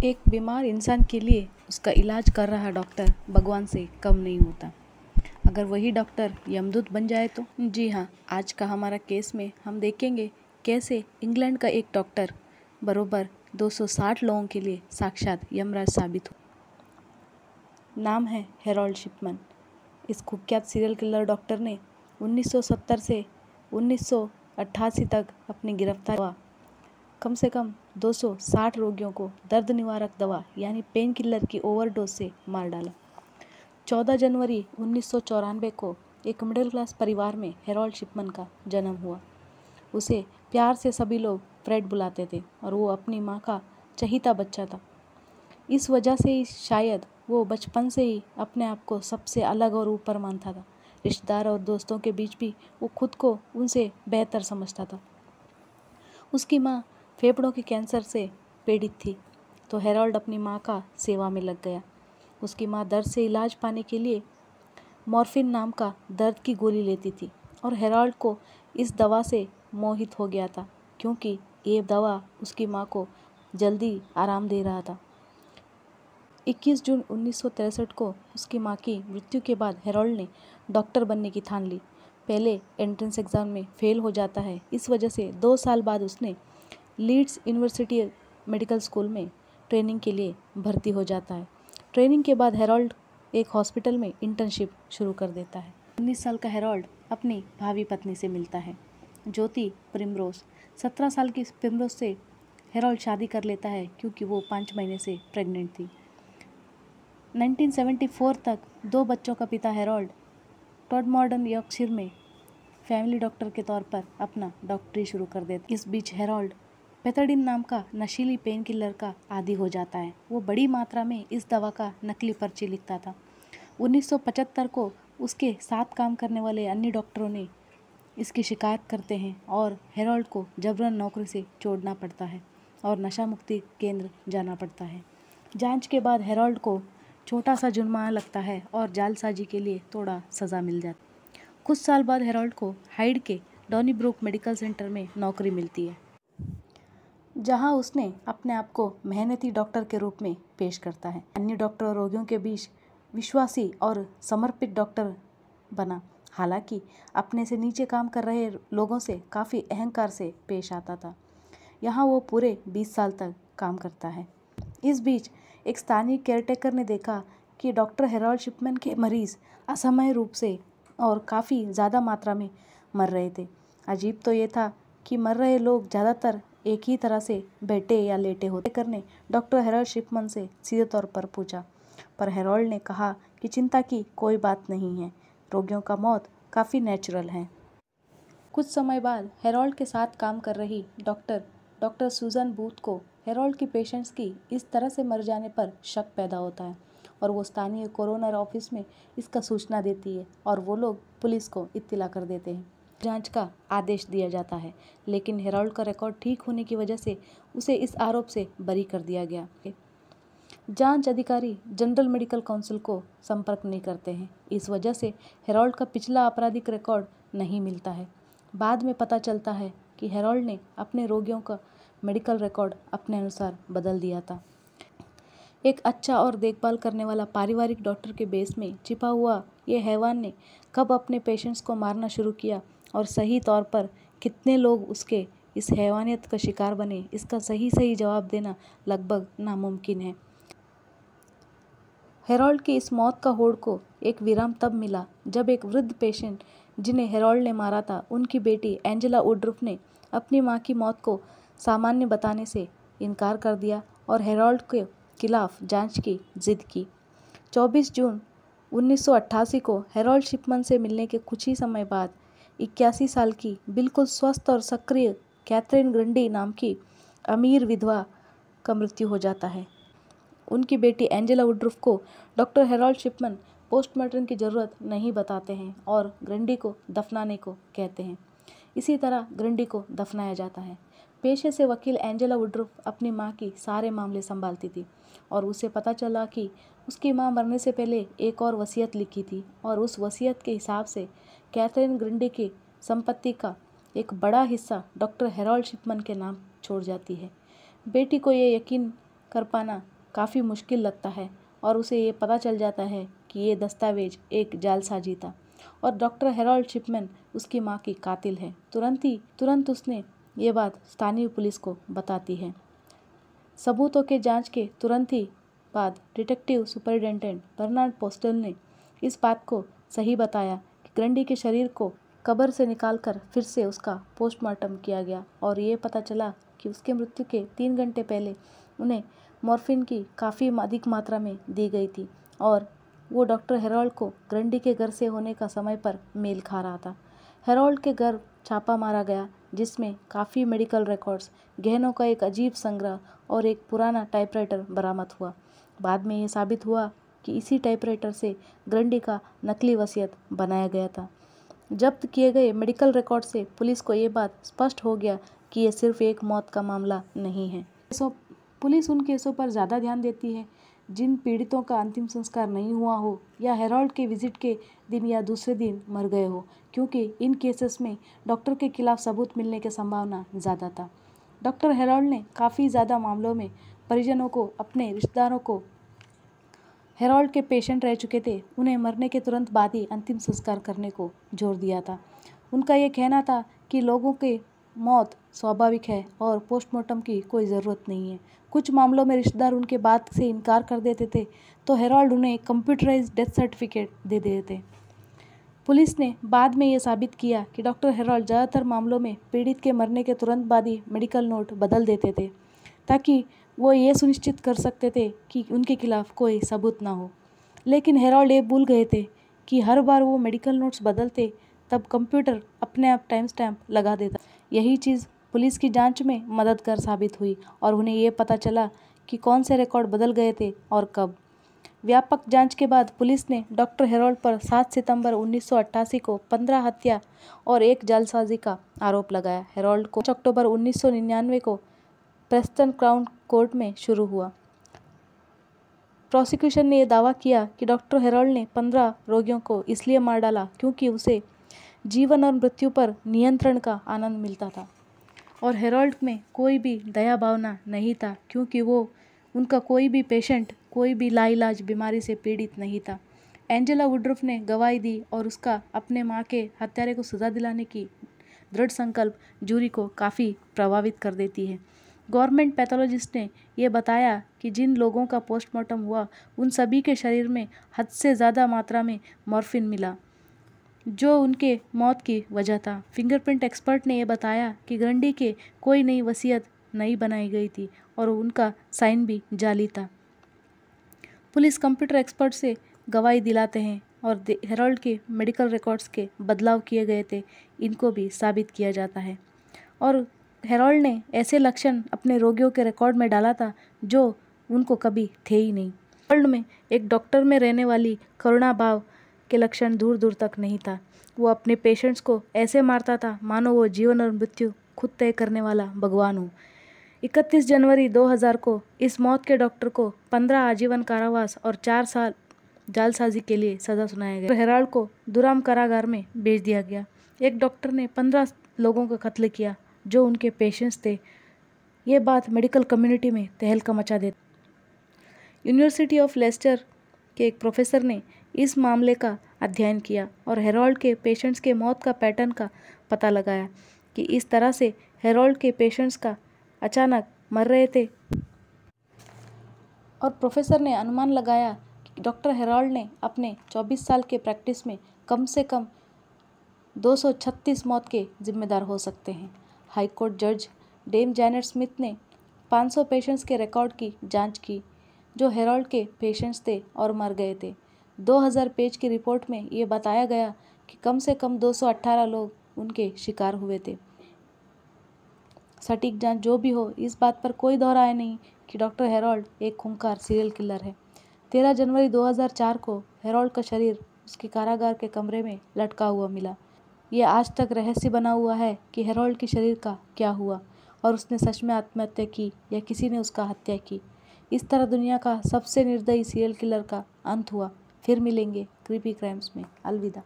एक बीमार इंसान के लिए उसका इलाज कर रहा डॉक्टर भगवान से कम नहीं होता। अगर वही डॉक्टर यमदूत बन जाए तो। जी हाँ, आज का हमारा केस में हम देखेंगे कैसे इंग्लैंड का एक डॉक्टर बरोबर 260 लोगों के लिए साक्षात यमराज साबित हो। नाम है हेरोल्ड शिपमन। इस कुख्यात सीरियल किलर डॉक्टर ने 1970 से 1988 तक अपनी गिरफ्तारी हुआ कम से कम 260 रोगियों को दर्द निवारक दवा यानी पेन किलर की ओवरडोज से मार डाला। 14 जनवरी 1994 को एक मिडिल क्लास परिवार में हेरोल्ड शिपमन का जन्म हुआ। उसे प्यार से सभी लोग फ्रेड बुलाते थे और वो अपनी माँ का चहीता बच्चा था। इस वजह से ही शायद वो बचपन से ही अपने आप को सबसे अलग और ऊपर मानता था। रिश्तेदार और दोस्तों के बीच भी वो खुद को उनसे बेहतर समझता था। उसकी माँ फेफड़ों के कैंसर से पीड़ित थी, तो हेरोल्ड अपनी माँ का सेवा में लग गया। उसकी माँ दर्द से इलाज पाने के लिए मॉर्फिन नाम का दर्द की गोली लेती थी और हेरोल्ड को इस दवा से मोहित हो गया था, क्योंकि ये दवा उसकी माँ को जल्दी आराम दे रहा था। 21 जून 1963 को उसकी माँ की मृत्यु के बाद हेरोल्ड ने डॉक्टर बनने की ठान ली। पहले एंट्रेंस एग्ज़ाम में फेल हो जाता है। इस वजह से 2 साल बाद उसने लीड्स यूनिवर्सिटी मेडिकल स्कूल में ट्रेनिंग के लिए भर्ती हो जाता है। ट्रेनिंग के बाद हेरोल्ड एक हॉस्पिटल में इंटर्नशिप शुरू कर देता है। 19 साल का हेरोल्ड अपनी भावी पत्नी से मिलता है, ज्योति प्रिमरोज। 17 साल की प्रिमरोज से हेरोल्ड शादी कर लेता है, क्योंकि वो 5 महीने से प्रेग्नेंट थी। 1974 तक 2 बच्चों का पिता हेरोल्ड टॉडमॉर्डन यॉर्कशायर में फैमिली डॉक्टर के तौर पर अपना डॉक्टरी शुरू कर देता। इस बीच हेरोल्ड पेथाडिन नाम का नशीली पेन किलर का आदी हो जाता है। वो बड़ी मात्रा में इस दवा का नकली पर्ची लिखता था। 1975 को उसके साथ काम करने वाले अन्य डॉक्टरों ने इसकी शिकायत करते हैं और हेरोल्ड को जबरन नौकरी से छोड़ना पड़ता है और नशा मुक्ति केंद्र जाना पड़ता है। जांच के बाद हेरोल्ड को छोटा सा जुर्माना लगता है और जालसाजी के लिए थोड़ा सज़ा मिल जाती। कुछ साल बाद हेरोल्ड को हाइड के डॉनीब्रूक मेडिकल सेंटर में नौकरी मिलती है, जहां उसने अपने आप को मेहनती डॉक्टर के रूप में पेश करता है। अन्य डॉक्टर और रोगियों के बीच विश्वासी और समर्पित डॉक्टर बना। हालांकि अपने से नीचे काम कर रहे लोगों से काफ़ी अहंकार से पेश आता था। यहाँ वो पूरे 20 साल तक काम करता है। इस बीच एक स्थानीय केयरटेकर ने देखा कि डॉक्टर हेरोल्ड शिपमन के मरीज़ असमय रूप से और काफ़ी ज़्यादा मात्रा में मर रहे थे। अजीब तो ये था कि मर रहे लोग ज़्यादातर एक ही तरह से बैठे या लेटे होते। करने डॉक्टर हेरोल्ड शिपमन से सीधे तौर पर पूछा, पर हेरोल्ड ने कहा कि चिंता की कोई बात नहीं है, रोगियों का मौत काफ़ी नेचुरल है। कुछ समय बाद हेरोल्ड के साथ काम कर रही डॉक्टर सूजन बूथ को हेरोल्ड की पेशेंट्स की इस तरह से मर जाने पर शक पैदा होता है और वो स्थानीय कोरोनर ऑफिस में इसका सूचना देती है और वो लोग पुलिस को इत्तला कर देते हैं। जांच का आदेश दिया जाता है, लेकिन हेरोल्ड का रिकॉर्ड ठीक होने की वजह से उसे इस आरोप से बरी कर दिया गया। जांच अधिकारी जनरल मेडिकल काउंसिल को संपर्क नहीं करते हैं। इस वजह से हेरोल्ड का पिछला आपराधिक रिकॉर्ड नहीं मिलता है। बाद में पता चलता है कि हेरोल्ड ने अपने रोगियों का मेडिकल रिकॉर्ड अपने अनुसार बदल दिया था। एक अच्छा और देखभाल करने वाला पारिवारिक डॉक्टर के बेस में छिपा हुआ ये हैवान ने कब अपने पेशेंट्स को मारना शुरू किया और सही तौर पर कितने लोग उसके इस हैवानियत का शिकार बने, इसका सही जवाब देना लगभग नामुमकिन है। हेरोल्ड की इस मौत का होड़ को एक विराम तब मिला जब एक वृद्ध पेशेंट जिन्हें हेरोल्ड ने मारा था, उनकी बेटी एंजेला वुडरूफ ने अपनी मां की मौत को सामान्य बताने से इनकार कर दिया और हेरोल्ड के खिलाफ जांच की जिद की। 24 जून 1988 को हेरोल्ड शिपमन से मिलने के कुछ ही समय बाद 81 साल की बिल्कुल स्वस्थ और सक्रिय कैथरीन ग्रंडी नाम की अमीर विधवा का मृत्यु हो जाता है। उनकी बेटी एंजेला वुडरूफ को डॉक्टर हेरोल्ड शिपमन पोस्टमार्टम की ज़रूरत नहीं बताते हैं और ग्रंडी को दफनाने को कहते हैं। इसी तरह ग्रंडी को दफनाया जाता है। पेशे से वकील एंजेला वुडरूफ अपनी मां की सारे मामले संभालती थी और उसे पता चला कि उसकी मां मरने से पहले एक और वसीयत लिखी थी और उस वसीयत के हिसाब से कैथरीन ग्रंडी की संपत्ति का एक बड़ा हिस्सा डॉक्टर हेरोल्ड शिपमन के नाम छोड़ जाती है। बेटी को ये यकीन कर पाना काफ़ी मुश्किल लगता है और उसे ये पता चल जाता है कि ये दस्तावेज एक जालसाजी था और डॉक्टर हेरोल्ड शिपमैन उसकी माँ की कातिल है। तुरंत उसने ये बात स्थानीय पुलिस को बताती है। सबूतों के जांच के तुरंत ही बाद डिटेक्टिव सुपरिटेंडेंट बर्नार्ड पोस्टल ने इस बात को सही बताया कि ग्रंडी के शरीर को कब्र से निकालकर फिर से उसका पोस्टमार्टम किया गया और ये पता चला कि उसके मृत्यु के 3 घंटे पहले उन्हें मॉर्फिन की काफ़ी अधिक मात्रा में दी गई थी और वो डॉक्टर हेरोल्ड को ग्रंडी के घर से होने का समय पर मेल खा रहा था। हेरोल्ड के घर छापा मारा गया जिसमें काफ़ी मेडिकल रिकॉर्ड्स, गहनों का एक अजीब संग्रह और एक पुराना टाइपराइटर बरामद हुआ। बाद में ये साबित हुआ कि इसी टाइपराइटर से ग्रंडी का नकली वसीयत बनाया गया था। जब्त किए गए मेडिकल रिकॉर्ड से पुलिस को ये बात स्पष्ट हो गया कि ये सिर्फ एक मौत का मामला नहीं है। पुलिस उन केसों पर ज़्यादा ध्यान देती है जिन पीड़ितों का अंतिम संस्कार नहीं हुआ हो या हेरोल्ड के विजिट के दिन या दूसरे दिन मर गए हो, क्योंकि इन केसेस में डॉक्टर के खिलाफ सबूत मिलने की संभावना ज़्यादा था। डॉक्टर हेरोल्ड ने काफ़ी ज़्यादा मामलों में परिजनों को, अपने रिश्तेदारों को हेरोल्ड के पेशेंट रह चुके थे, उन्हें मरने के तुरंत बाद ही अंतिम संस्कार करने को जोर दिया था। उनका ये कहना था कि लोगों की मौत स्वाभाविक है और पोस्टमार्टम की कोई ज़रूरत नहीं है। कुछ मामलों में रिश्तेदार उनके बात से इनकार कर देते थे तो हेरोल्ड उन्हें कंप्यूटराइज्ड डेथ सर्टिफिकेट दे देते थे। पुलिस ने बाद में ये साबित किया कि डॉक्टर हेरोल्ड ज़्यादातर मामलों में पीड़ित के मरने के तुरंत बाद ही मेडिकल नोट बदल देते थे ताकि वो ये सुनिश्चित कर सकते थे कि उनके खिलाफ कोई सबूत ना हो। लेकिन हेरोल्ड ये भूल गए थे कि हर बार वो मेडिकल नोट्स बदलते तब कंप्यूटर अपने आप टाइम स्टैम्प लगा देता। यही चीज़ पुलिस की जांच में मददगार साबित हुई और उन्हें ये पता चला कि कौन से रिकॉर्ड बदल गए थे और कब। व्यापक जांच के बाद पुलिस ने डॉक्टर हेरोल्ड पर 7 सितंबर 1988 को 15 हत्या और 1 जालसाजी का आरोप लगाया। हेरोल्ड को 5 अक्टूबर 1999 को प्रेस्टन क्राउन कोर्ट में शुरू हुआ। प्रोसिक्यूशन ने यह दावा किया कि डॉक्टर हेरोल्ड ने 15 रोगियों को इसलिए मार डाला क्योंकि उसे जीवन और मृत्यु पर नियंत्रण का आनंद मिलता था और हेरोल्ड में कोई भी दया भावना नहीं था क्योंकि वो उनका कोई भी पेशेंट कोई भी लाइलाज बीमारी से पीड़ित नहीं था। एंजेला वुडरूफ ने गवाही दी और उसका अपने मां के हत्यारे को सजा दिलाने की दृढ़ संकल्प जूरी को काफ़ी प्रभावित कर देती है। गवर्नमेंट पैथोलॉजिस्ट ने यह बताया कि जिन लोगों का पोस्टमार्टम हुआ उन सभी के शरीर में हद से ज़्यादा मात्रा में मॉर्फिन मिला जो उनके मौत की वजह था। फिंगरप्रिंट एक्सपर्ट ने यह बताया कि ग्रंडी के कोई नई वसीयत नहीं बनाई गई थी और उनका साइन भी जाली था। पुलिस कंप्यूटर एक्सपर्ट से गवाही दिलाते हैं और हेरोल्ड के मेडिकल रिकॉर्ड्स के बदलाव किए गए थे, इनको भी साबित किया जाता है। और हेरोल्ड ने ऐसे लक्षण अपने रोगियों के रिकॉर्ड में डाला था जो उनको कभी थे ही नहीं। हेरोल्ड में एक डॉक्टर में रहने वाली करुणा भाव के लक्षण दूर दूर तक नहीं था। वो अपने पेशेंट्स को ऐसे मारता था मानो वो जीवन और मृत्यु खुद तय करने वाला भगवान हो। 31 जनवरी 2000 को इस मौत के डॉक्टर को 15 आजीवन कारावास और 4 साल जालसाजी के लिए सजा सुनाया गया। हेरोल्ड को दुराम कारागार में भेज दिया गया। एक डॉक्टर ने 15 लोगों का कत्ल किया जो उनके पेशेंट्स थे। ये बात मेडिकल कम्युनिटी में तहलका मचा देती। यूनिवर्सिटी ऑफ लेस्टर के एक प्रोफेसर ने इस मामले का अध्ययन किया और हेरोल्ड के पेशेंट्स के मौत का पैटर्न का पता लगाया कि इस तरह से हेरोल्ड के पेशेंट्स का अचानक मर रहे थे और प्रोफेसर ने अनुमान लगाया कि डॉक्टर हेरोल्ड ने अपने 24 साल के प्रैक्टिस में कम से कम 236 मौत के जिम्मेदार हो सकते हैं। हाईकोर्ट जज डेम जैनेट स्मिथ ने 500 पेशेंट्स के रिकॉर्ड की जांच की जो हेरोल्ड के पेशेंट्स थे और मर गए थे। 2000 पेज की रिपोर्ट में ये बताया गया कि कम से कम 218 लोग उनके शिकार हुए थे। सटीक जांच जो भी हो, इस बात पर कोई दो राय नहीं कि डॉक्टर हेरोल्ड एक खूंखार सीरियल किलर है। 13 जनवरी 2004 को हेरोल्ड का शरीर उसके कारागार के कमरे में लटका हुआ मिला। ये आज तक रहस्य बना हुआ है कि हेरोल्ड के शरीर का क्या हुआ और उसने सच में आत्महत्या की या किसी ने उसका हत्या की। इस तरह दुनिया का सबसे निर्दयी सीरियल किलर का अंत हुआ। फिर मिलेंगे क्रीपी क्राइम्स में। अलविदा।